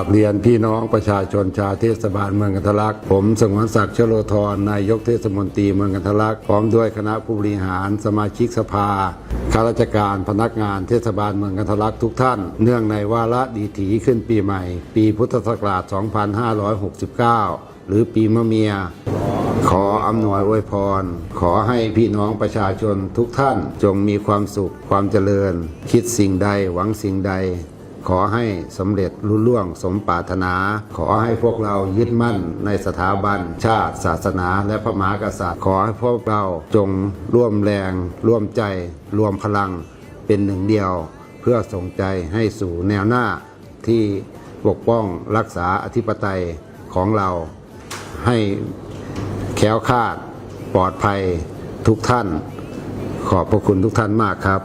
บเรียนพี่น้องประชาชนชาวเทศบาลเมืองกันทะลักผมสงวนศักดิ์ชโลธรนายกเทศมนตรีเมืองกันทะลักพร้อมด้วยคณะผู้บริหารสมาชิกสภาข้าราชการพนักงานเทศบาลเมืองกันทะลักทุกท่านเนื่องในวาระดีถีขึ้นปีใหม่ปีพุทธศักราช 2569 หรือปีมะเมียขออำนวยอวยพรขอให้พี่น้องประชาชนทุกท่านจงมีความสุขความเจริญคิดสิ่งใดหวังสิ่งใดขอให้สำเร็จลุล่วงสมปรารถนาขอให้พวกเรายึดมั่นในสถาบันชาติศาสนาและพระมหากษัตริย์ขอให้พวกเราจงร่วมแรงร่วมใจรวมพลังเป็นหนึ่งเดียวเพื่อส่งใจให้สู่แนวหน้าที่ปกป้องรักษาอธิปไตยของเราให้แคล้วคลาดปลอดภัยทุกท่านขอบพระคุณทุกท่านมากครับ